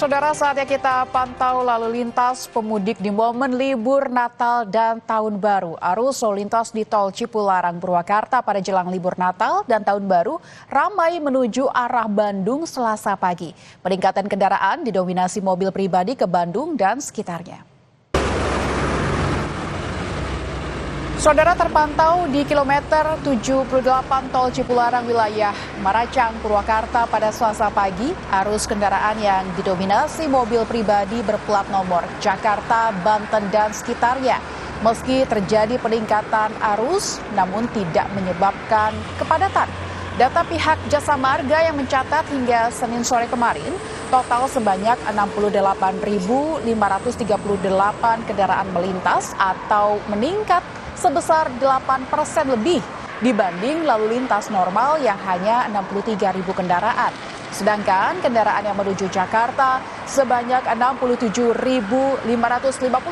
Saudara, saatnya kita pantau lalu lintas pemudik di momen libur Natal dan Tahun Baru. Arus lalu lintas di Tol Cipularang, Purwakarta pada jelang libur Natal dan Tahun Baru ramai menuju arah Bandung Selasa pagi. Peningkatan kendaraan didominasi mobil pribadi ke Bandung dan sekitarnya. Saudara, terpantau di kilometer 78 Tol Cipularang wilayah Maracang, Purwakarta pada Selasa pagi, arus kendaraan yang didominasi mobil pribadi berplat nomor Jakarta, Banten, dan sekitarnya. Meski terjadi peningkatan arus, namun tidak menyebabkan kepadatan. Data pihak Jasa Marga yang mencatat hingga Senin sore kemarin, total sebanyak 68.538 kendaraan melintas atau meningkat sebesar 8% lebih dibanding lalu lintas normal yang hanya 63.000 kendaraan. Sedangkan kendaraan yang menuju Jakarta sebanyak 67.550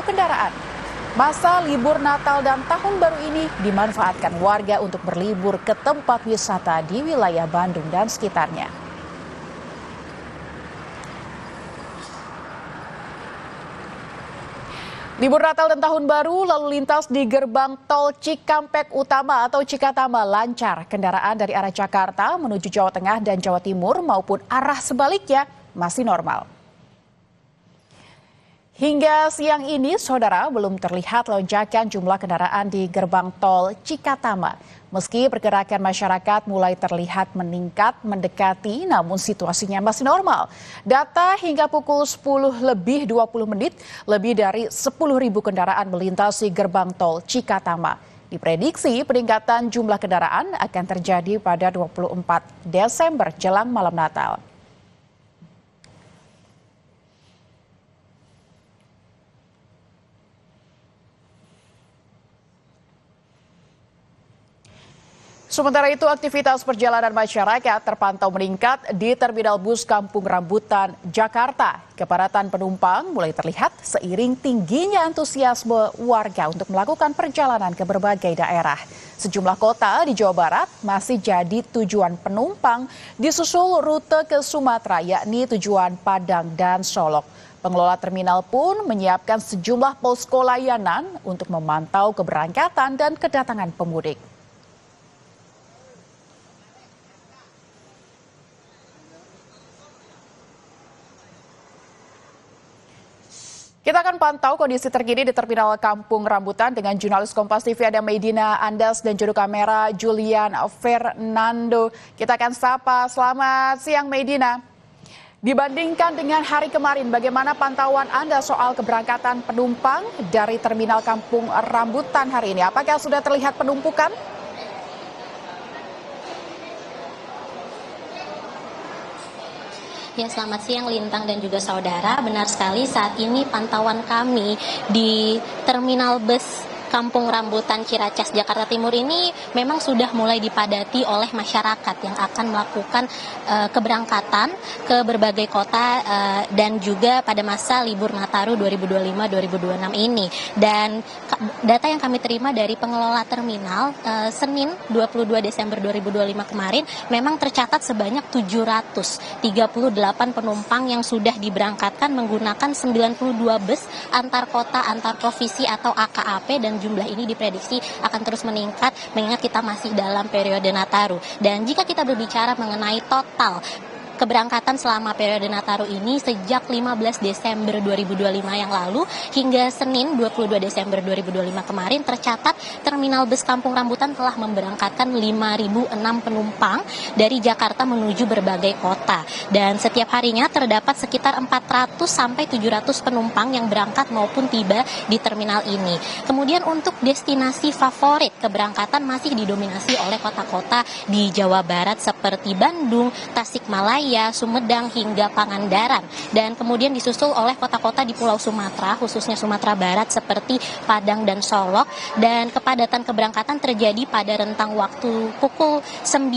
kendaraan. Masa libur Natal dan Tahun Baru ini dimanfaatkan warga untuk berlibur ke tempat wisata di wilayah Bandung dan sekitarnya. Libur Natal dan Tahun Baru, lalu lintas di gerbang tol Cikampek Utama atau Cikatama lancar. Kendaraan dari arah Jakarta menuju Jawa Tengah dan Jawa Timur maupun arah sebaliknya masih normal. Hingga siang ini, saudara, belum terlihat lonjakan jumlah kendaraan di gerbang tol Cikatama. Meski pergerakan masyarakat mulai terlihat meningkat mendekati, namun situasinya masih normal. Data hingga pukul 10:20 lebih dari 10.000 kendaraan melintasi gerbang tol Cikatama. Diprediksi peningkatan jumlah kendaraan akan terjadi pada 24 Desember jelang malam Natal. Sementara itu, aktivitas perjalanan masyarakat terpantau meningkat di Terminal Bus Kampung Rambutan, Jakarta. Kepadatan penumpang mulai terlihat seiring tingginya antusiasme warga untuk melakukan perjalanan ke berbagai daerah. Sejumlah kota di Jawa Barat masih jadi tujuan penumpang, disusul rute ke Sumatera, yakni tujuan Padang dan Solok. Pengelola terminal pun menyiapkan sejumlah posko layanan untuk memantau keberangkatan dan kedatangan pemudik. Kita akan pantau kondisi terkini di Terminal Kampung Rambutan dengan jurnalis Kompas TV ada Medina Andas dan juru kamera Julian Fernando. Kita akan sapa. Selamat siang, Medina. Dibandingkan dengan hari kemarin, bagaimana pantauan Anda soal keberangkatan penumpang dari Terminal Kampung Rambutan hari ini? Apakah sudah terlihat penumpukan? Ya, selamat siang Lintang dan juga saudara. Benar sekali, saat ini pantauan kami di Terminal Bus Kampung Rambutan Ciracas, Jakarta Timur ini memang sudah mulai dipadati oleh masyarakat yang akan melakukan keberangkatan ke berbagai kota dan juga pada masa libur Nataru 2025-2026 ini. Dan data yang kami terima dari pengelola terminal Senin 22 Desember 2025 kemarin memang tercatat sebanyak 738 penumpang yang sudah diberangkatkan menggunakan 92 bus antar kota, antar provinsi atau AKAP, dan jumlah ini diprediksi akan terus meningkat mengingat kita masih dalam periode Nataru. Dan jika kita berbicara mengenai total keberangkatan selama periode Nataru ini sejak 15 Desember 2025 yang lalu hingga Senin 22 Desember 2025 kemarin tercatat Terminal Bus Kampung Rambutan telah memberangkatkan 5.006 penumpang dari Jakarta menuju berbagai kota. Dan setiap harinya terdapat sekitar 400 sampai 700 penumpang yang berangkat maupun tiba di terminal ini. Kemudian untuk destinasi favorit keberangkatan masih didominasi oleh kota-kota di Jawa Barat seperti Bandung, Tasikmalaya, Sumedang hingga Pangandaran, dan kemudian disusul oleh kota-kota di Pulau Sumatera khususnya Sumatera Barat seperti Padang dan Solok. Dan kepadatan keberangkatan terjadi pada rentang waktu pukul 9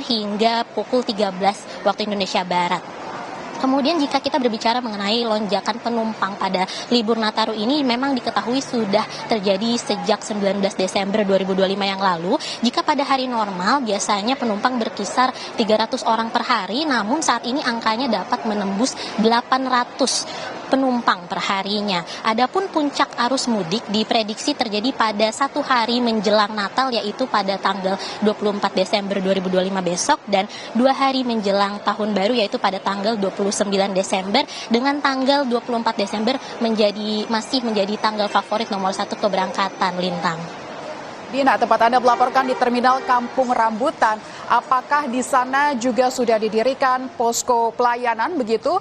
hingga pukul 13 waktu Indonesia Barat. Kemudian jika kita berbicara mengenai lonjakan penumpang pada libur Nataru ini memang diketahui sudah terjadi sejak 19 Desember 2025 yang lalu. Jika pada hari normal biasanya penumpang berkisar 300 orang per hari, namun saat ini angkanya dapat menembus 800 penumpang per harinya. Adapun puncak arus mudik diprediksi terjadi pada satu hari menjelang Natal, yaitu pada tanggal 24 Desember 2025 besok, dan 2 hari menjelang Tahun Baru, yaitu pada tanggal 29 Desember, dengan tanggal 24 Desember masih menjadi tanggal favorit nomor 1 keberangkatan, Lintang. Dina, tempat Anda melaporkan di Terminal Kampung Rambutan, apakah di sana juga sudah didirikan posko pelayanan begitu?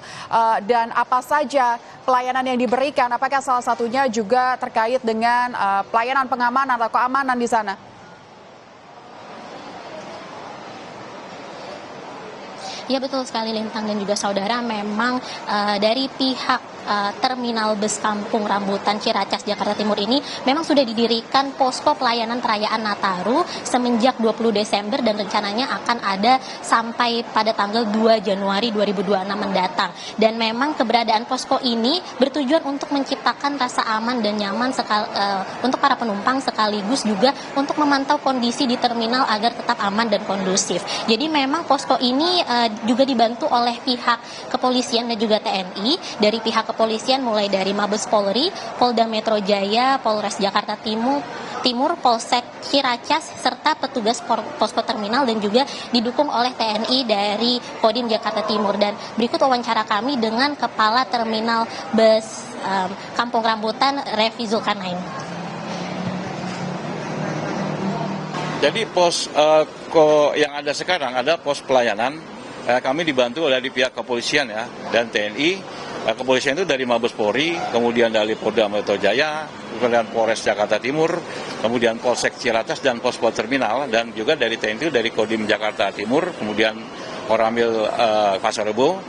Dan apa saja pelayanan yang diberikan? Apakah salah satunya juga terkait dengan pelayanan pengamanan atau keamanan di sana? Ya betul sekali Lintang dan juga saudara, memang dari pihak Terminal Bus Kampung Rambutan Ciracas Jakarta Timur ini memang sudah didirikan posko pelayanan perayaan Nataru semenjak 20 Desember dan rencananya akan ada sampai pada tanggal 2 Januari 2026 mendatang. Dan memang keberadaan posko ini bertujuan untuk menciptakan rasa aman dan nyaman untuk para penumpang, sekaligus juga untuk memantau kondisi di terminal agar tetap aman dan kondusif. Jadi memang posko ini juga dibantu oleh pihak kepolisian dan juga TNI. Dari pihak kepolisian mulai dari Mabes Polri, Polda Metro Jaya, Polres Jakarta Timur, Polsek Ciracas, serta petugas posko terminal, dan juga didukung oleh TNI dari Kodim Jakarta Timur. Dan berikut wawancara kami dengan Kepala Terminal Bus Kampung Rambutan, Revi Zulkarnain. Jadi pos yang ada sekarang ada pos pelayanan. Kami dibantu oleh pihak kepolisian ya dan TNI. Kepolisian itu dari Mabes Polri, kemudian dari Polda Metro Jaya, kemudian Polres Jakarta Timur, kemudian Polsek Ciracas dan Posko Terminal, dan juga dari TNI dari Kodim Jakarta Timur, kemudian Koramil Pasar Rebo.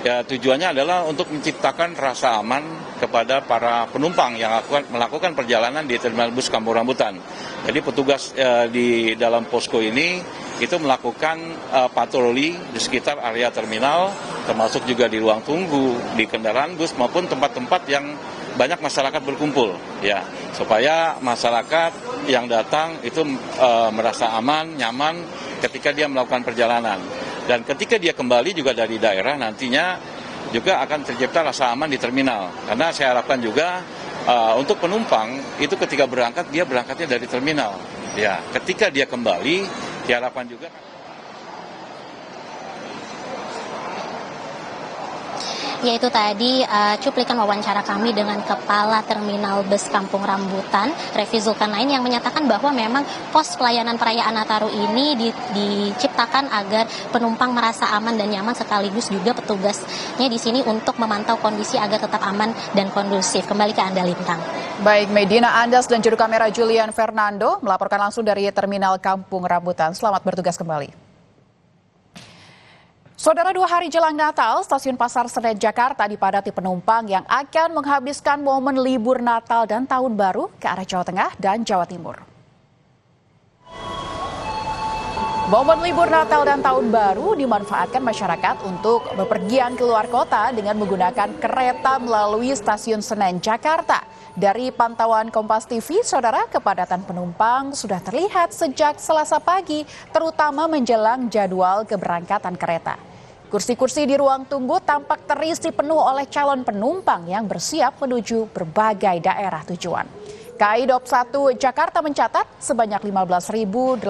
Ya, tujuannya adalah untuk menciptakan rasa aman kepada para penumpang yang melakukan perjalanan di Terminal Bus Kampung Rambutan. Jadi petugas di dalam posko ini itu melakukan patroli di sekitar area terminal, termasuk juga di ruang tunggu, di kendaraan bus maupun tempat-tempat yang banyak masyarakat berkumpul, ya, supaya masyarakat yang datang itu merasa aman, nyaman ketika dia melakukan perjalanan. Dan ketika dia kembali juga dari daerah, nantinya juga akan tercipta rasa aman di terminal. Karena saya harapkan juga untuk penumpang itu ketika berangkat, dia berangkatnya dari terminal. Ya, ketika dia kembali, diharapkan juga. Yaitu tadi cuplikan wawancara kami dengan Kepala Terminal Bus Kampung Rambutan, Revi Zulkarnain, yang menyatakan bahwa memang pos pelayanan perayaan Nataru ini diciptakan agar penumpang merasa aman dan nyaman, sekaligus juga petugasnya di sini untuk memantau kondisi agar tetap aman dan kondusif. Kembali ke Anda, Lintang. Baik, Medina Andas dan juru kamera Julian Fernando melaporkan langsung dari Terminal Kampung Rambutan. Selamat bertugas kembali. Saudara, 2 hari jelang Natal, Stasiun Pasar Senen Jakarta dipadati penumpang yang akan menghabiskan momen libur Natal dan Tahun Baru ke arah Jawa Tengah dan Jawa Timur. Momen libur Natal dan Tahun Baru dimanfaatkan masyarakat untuk bepergian keluar kota dengan menggunakan kereta melalui Stasiun Senen Jakarta. Dari pantauan Kompas TV, saudara, kepadatan penumpang sudah terlihat sejak Selasa pagi, terutama menjelang jadwal keberangkatan kereta. Kursi-kursi di ruang tunggu tampak terisi penuh oleh calon penumpang yang bersiap menuju berbagai daerah tujuan. KAI Daob 1 Jakarta mencatat sebanyak 15.850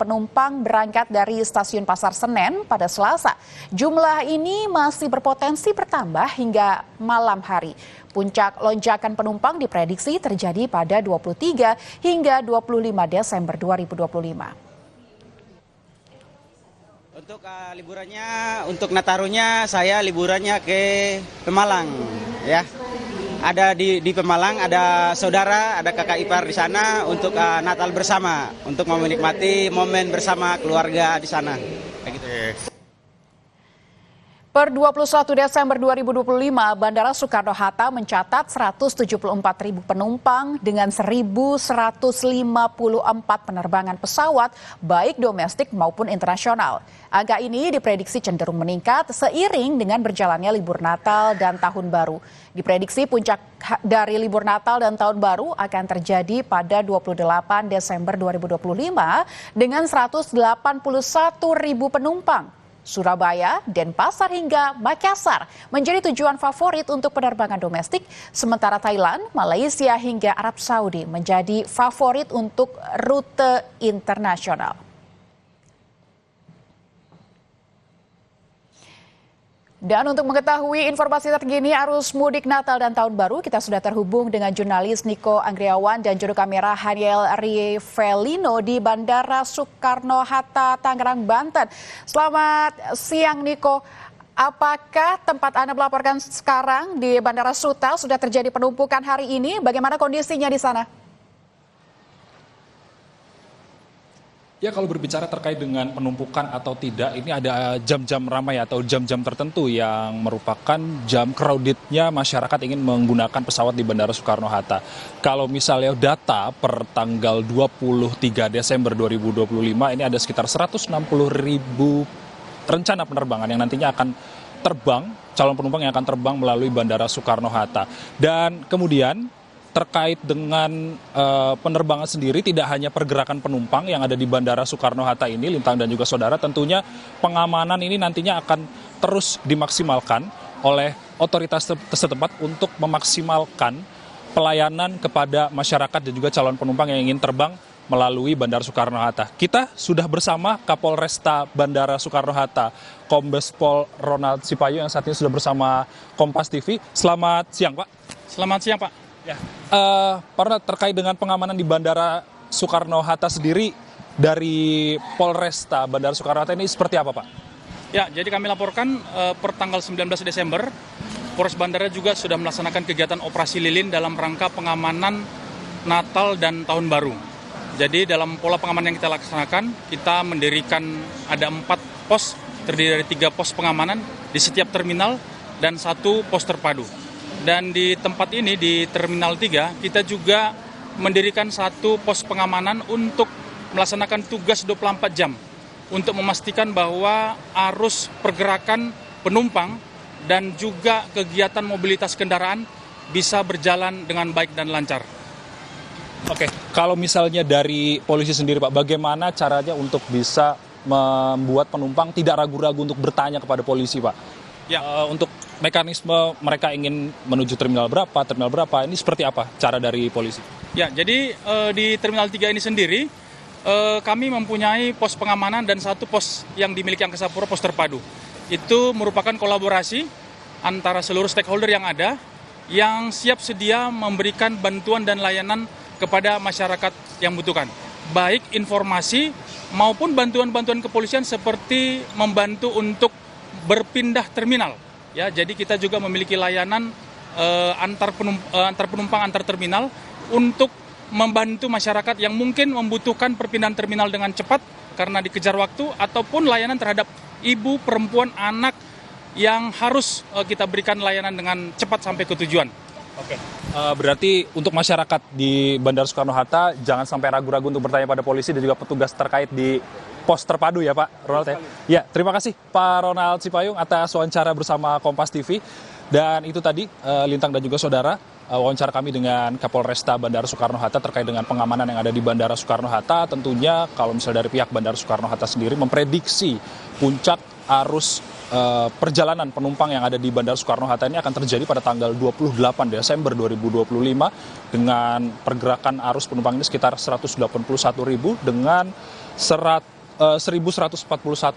penumpang berangkat dari Stasiun Pasar Senen pada Selasa. Jumlah ini masih berpotensi bertambah hingga malam hari. Puncak lonjakan penumpang diprediksi terjadi pada 23 hingga 25 Desember 2025. Untuk liburannya, untuk Natarunya saya liburannya ke Pemalang, ya. Ada di Pemalang, ada saudara, ada kakak ipar di sana untuk Natal bersama, untuk menikmati momen bersama keluarga di sana. Kayak gitu. Per 21 Desember 2025, Bandara Soekarno-Hatta mencatat 174.000 penumpang dengan 1.154 penerbangan pesawat, baik domestik maupun internasional. Angka ini diprediksi cenderung meningkat seiring dengan berjalannya libur Natal dan Tahun Baru. Diprediksi puncak dari libur Natal dan Tahun Baru akan terjadi pada 28 Desember 2025 dengan 181.000 penumpang. Surabaya, Denpasar hingga Makassar menjadi tujuan favorit untuk penerbangan domestik, sementara Thailand, Malaysia hingga Arab Saudi menjadi favorit untuk rute internasional. Dan untuk mengetahui informasi terkini arus mudik Natal dan Tahun Baru, kita sudah terhubung dengan jurnalis Niko Anggriawan dan juru kamera Haniel Rivelino di Bandara Soekarno-Hatta, Tangerang, Banten. Selamat siang, Niko. Apakah tempat Anda melaporkan sekarang di Bandara Suta sudah terjadi penumpukan hari ini? Bagaimana kondisinya di sana? Ya, kalau berbicara terkait dengan penumpukan atau tidak, ini ada jam-jam ramai atau jam-jam tertentu yang merupakan jam crowded-nya masyarakat ingin menggunakan pesawat di Bandara Soekarno-Hatta. Kalau misalnya data per tanggal 23 Desember 2025, ini ada sekitar 160.000 rencana penerbangan yang nantinya akan terbang, calon penumpang yang akan terbang melalui Bandara Soekarno-Hatta. Dan kemudian terkait dengan penerbangan sendiri, tidak hanya pergerakan penumpang yang ada di Bandara Soekarno-Hatta ini, Lintang dan juga saudara, tentunya pengamanan ini nantinya akan terus dimaksimalkan oleh otoritas setempat untuk memaksimalkan pelayanan kepada masyarakat dan juga calon penumpang yang ingin terbang melalui Bandara Soekarno-Hatta. Kita sudah bersama Kapolresta Bandara Soekarno-Hatta, Kombes Pol Ronald Sipayu yang saat ini sudah bersama Kompas TV. Selamat siang, Pak. Selamat siang, Pak. Ya, Pak, terkait dengan pengamanan di Bandara Soekarno-Hatta sendiri dari Polresta Bandara Soekarno-Hatta ini seperti apa, Pak? Ya, jadi kami laporkan per tanggal 19 Desember, Polres Bandara juga sudah melaksanakan kegiatan operasi lilin dalam rangka pengamanan Natal dan Tahun Baru. Jadi dalam pola pengamanan yang kita laksanakan, kita mendirikan ada 4 pos, terdiri dari 3 pos pengamanan di setiap terminal dan 1 pos terpadu. Dan di tempat ini, di Terminal 3, kita juga mendirikan 1 pos pengamanan untuk melaksanakan tugas 24 jam untuk memastikan bahwa arus pergerakan penumpang dan juga kegiatan mobilitas kendaraan bisa berjalan dengan baik dan lancar. Oke, kalau misalnya dari polisi sendiri, Pak, bagaimana caranya untuk bisa membuat penumpang tidak ragu-ragu untuk bertanya kepada polisi, Pak? Ya. Untuk mekanisme mereka ingin menuju terminal berapa, ini seperti apa cara dari polisi? Ya, jadi di Terminal 3 ini sendiri, kami mempunyai pos pengamanan dan 1 pos yang dimiliki Angkasa Pura, pos terpadu. Itu merupakan kolaborasi antara seluruh stakeholder yang ada, yang siap sedia memberikan bantuan dan layanan kepada masyarakat yang membutuhkan. Baik informasi maupun bantuan-bantuan kepolisian seperti membantu untuk berpindah terminal. Ya, jadi kita juga memiliki layanan antar penumpang antar terminal untuk membantu masyarakat yang mungkin membutuhkan perpindahan terminal dengan cepat karena dikejar waktu, ataupun layanan terhadap ibu, perempuan, anak yang harus kita berikan layanan dengan cepat sampai ke tujuan. Oke. Berarti untuk masyarakat di Bandara Soekarno-Hatta jangan sampai ragu-ragu untuk bertanya pada polisi dan juga petugas terkait di pos terpadu ya, Pak Ronald ya. Ya, terima kasih Pak Ronald Sipayung atas wawancara bersama Kompas TV. Dan itu tadi Lintang dan juga saudara, wawancara kami dengan Kapolresta Bandara Soekarno-Hatta terkait dengan pengamanan yang ada di Bandara Soekarno-Hatta. Tentunya kalau misalnya dari pihak Bandara Soekarno-Hatta sendiri memprediksi puncak arus perjalanan penumpang yang ada di Bandara Soekarno-Hatta ini akan terjadi pada tanggal 28 Desember 2025 dengan pergerakan arus penumpang ini sekitar 181.000 dengan 1.141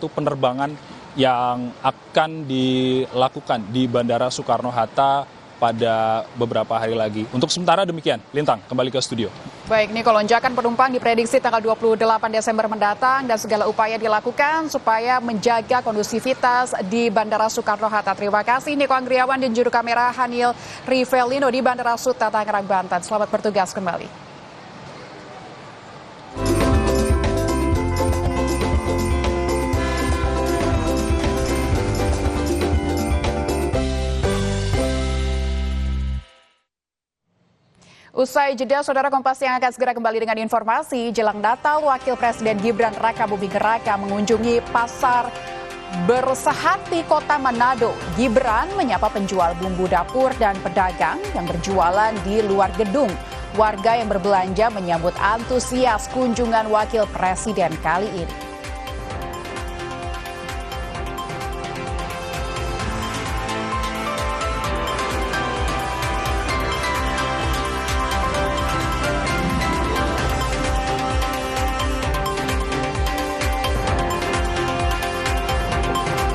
penerbangan yang akan dilakukan di Bandara Soekarno-Hatta pada beberapa hari lagi. Untuk sementara demikian, Lintang kembali ke studio. Baik, Niko, lonjakan penumpang diprediksi tanggal 28 Desember mendatang dan segala upaya dilakukan supaya menjaga kondusivitas di Bandara Soekarno-Hatta. Terima kasih Niko Anggriawan dan juru kamera Haniel Rivelino di Bandara Suta, Tangerang, Banten. Selamat bertugas kembali. Usai jeda, Saudara, Kompas yang akan segera kembali dengan informasi. Jelang Natal, Wakil Presiden Gibran Rakabuming Raka mengunjungi pasar Bersehati Kota Manado. Gibran menyapa penjual bumbu dapur dan pedagang yang berjualan di luar gedung. Warga yang berbelanja menyambut antusias kunjungan Wakil Presiden kali ini.